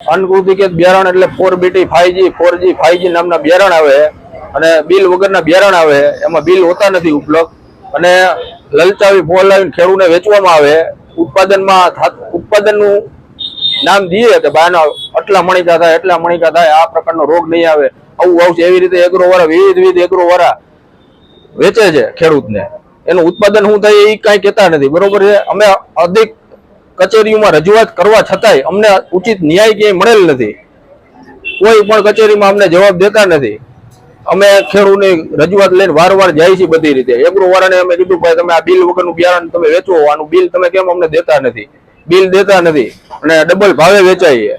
અનકૃતિક બિયારણ એટલે 4BT 5G 4G 5G નામના બિયારણ આવે અને બિલ વગરના બિયારણ આવે, એમાં બિલ હોતા નથી ઉપલબ્ધ અને લલચાવી ફોલાવીને ખેડૂતને વેચવામાં આવે. ઉત્પાદનનું નામ દઈએ કે બાયના આટલા મણિકા થાય એટલા મણિકા થાય, આ પ્રકારનો રોગ નહીં આવે, આવું આવશે. એવી રીતે એગ્રોવાળા વિવિધ એગ્રોવાળા વેચે છે ખેડૂતને. એનું ઉત્પાદન શું થાય એ કાંઈ કહેતા નથી. બરોબર છે. અમે અધિક કચેરીઓમાં રજૂઆત કરવા છતાંય અમને ઉચિત ન્યાય ક્યાંય મળેલ નથી. કોઈ પણ કચેરીમાં અમને જવાબ દેતા નથી. અમે ખેડૂતની રજૂઆત લઈને વારંવાર જાય છે બધી રીતે. એગ્રોવાળાને અમે કીધું ભાઈ તમે આ બિલ વગરનું બિયારણ તમે વેચો, આનું બિલ તમે કેમ અમને દેતા નથી? બિલ દેતા નથી અને ડબલ ભાવે વેચાય છે.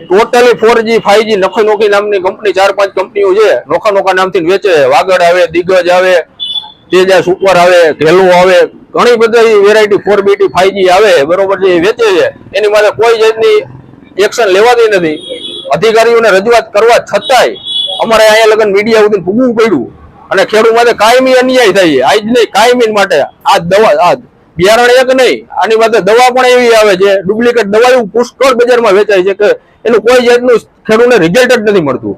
ટોટલી 4G 5G નોખી નામની કંપની 4-5 કંપનીઓ છે, નોખા નામથી વેચે. વાગડ આવે, દિગ્ગજ આવે, તેજા સુપર આવે, ઘેલો આવે, ઘણી બધી વેરાયટી 4BT 5G આવે. બરોબર છે, એ વેચે છે. એની માટે કોઈ જાતની એક્શન લેવાતી નથી. અધિકારીઓને રજૂઆત કરવા છતાંય અમારે અહીંયા લગન મીડિયા સુધી ભૂગવું પડ્યું અને ખેડૂત માટે કાયમી અન્યાય થાય છે. આજ નહીં, કાયમી માટે આ દવા, આ બિયારણ એક નહીં, આની માટે દવા પણ એવી આવે છે, ડુપ્લિકેટ દવા પુષ્કળ બજારમાં વેચાય છે કે એનું કોઈ જાતનું ખેડૂતને રિઝલ્ટ જ નથી મળતું.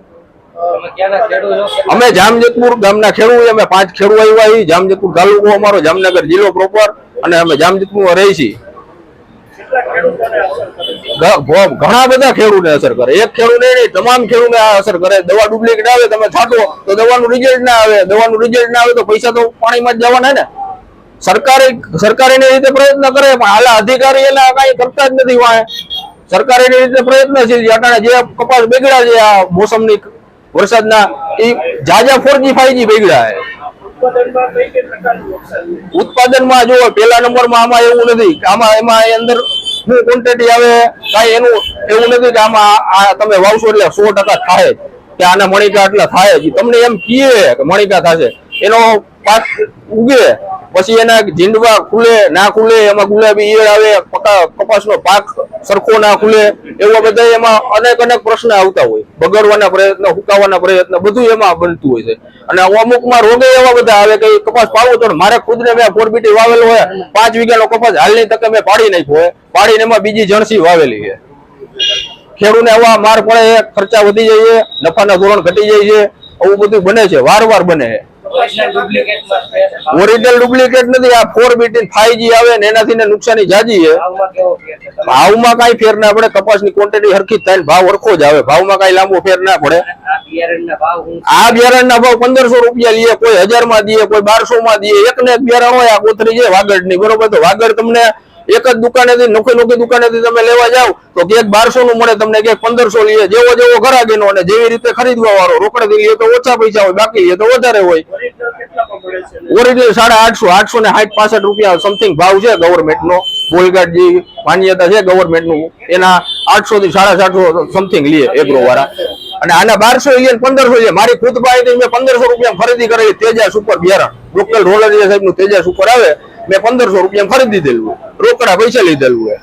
અમે જામજતપુર ગામના ખેડૂત, અમે 5 ખેડૂત આવ્યા. જામજતપુર તાલુકો અમારો, જામનગર જિલ્લો પ્રોપર, અને અમે જામજતપુર રહી છીએ. ઘણા બધા ખેડૂતને અસર કરે. એક ખેડૂતને નહીં, તમામ ખેડૂતને આ અસર કરે. દવા ડુપ્લિકેટ આવે, તમે છાંટો તો દવાનું રિઝલ્ટ ના આવે. દવાનું રિઝલ્ટ ના આવે તો પૈસા તો પાણીમાં જ જવાના ને. સરકારે એની રીતે પ્રયત્ન કરે, પણ હાલ અધિકારી એના કઈ કરતા જ નથી. વાય સરકારે એની રીતે પ્રયત્નશીલ છે. અટાણે જે કપાસ બગડ્યા છે આ મોસમની વરસાદના, એ જાજા 4G 5G બગડ્યા છે. ઉત્પાદનમાં જો પેલા નંબરમાં આમાં એવું નથી, આમાં એમાં અંદર શું ક્વોન્ટિટી આવે કાંઈ એનું એવું નથી કે આમાં આ તમે વાવશો એટલે 100% થાય કે આના મણિકા એટલા થાય. તમને એમ કીએ કે મણિકા થશે, એનો પાક ઉગે પછી એના ઝીંડવા ખુલે ના ખુલે, એમાં ગુલાબી ઈયળ આવે, કપાસનો પાક સરખો ના ખુલે, એવા બધા એમાં અનેક પ્રશ્ન આવતા હોય. બગડવાના પ્રયત્ન, હુકાવાના પ્રયત્ન બધું એમાં બનતું હોય છે. અને અમુકમાં રોગે એવા બધા આવે કે કપાસ પાવો તો મારે ખુદને મેં 4BT વાવેલો હોય, 5 વીઘાનો કપાસ હાલની તકે મેં પાડી નાખ્યો હોય, પાડીને એમાં બીજી જણસી વાવેલી છે. ખેડૂતને આવા માર પડે, ખર્ચા વધી જાય છે, નફાના ધોરણ ઘટી જાય છે, આવું બધું બને છે, વારંવાર બને છે. ઓરિજિનલ ડુપ્લિકેટ નથી. આ 4BT 5G આવે ને એનાથી નુકસાની જાજી છે. ભાવમાં કઈ ફેર ના પડે. કપાસની ક્વોન્ટિટી હરખી જ થાય, ભાવ હરખો જ આવે. ભાવમાં કઈ લાંબો ફેર ના પડે. આ બિયારણના ભાવ 1500 રૂપિયા લઈએ, કોઈ 1000 માં દે, કોઈ 1200 માં દે. એક ને એક બિયારણ હોય. આ કોથળી છે વાગડ ની, બરોબર, તો વાગડ તમને એક જ દુકાનેથી, નોખી દુકાનેથી તમે લેવા જાવ તો ક્યાંક 1200 નું મળે તમને, ક્યાંક 1500 લઈએ. જેવો ઘરાકીનો અને જેવી રીતે ખરીદવા વાળો. રોકડેથી લઈએ તો ઓછા પૈસા હોય, બાકી લઈએ તો વધારે હોય. ઓરિજિનલ 850 ને 65 રૂપિયા સમથિંગ ભાવ છે ગવર્મેન્ટ નો. બોલગાડ જે માન્યતા છે ગવર્મેન્ટ નું, એના 800 થી 750 સમથિંગ લઈએ એગ્રો વાળા. અને આના 1200 લઈએ, 1500 લઈએ. મારી ખુદ પાસેથી મેં 1500 રૂપિયા ખરીદી કરેલી તેજા સુપર બિયારણ, લોકલ રોલરિયા સાહેબ નું તેજા સુપર આવે, મેં 1500 રૂપિયા ખરીદી દીધેલું, રોકડા પૈસા લીધેલું.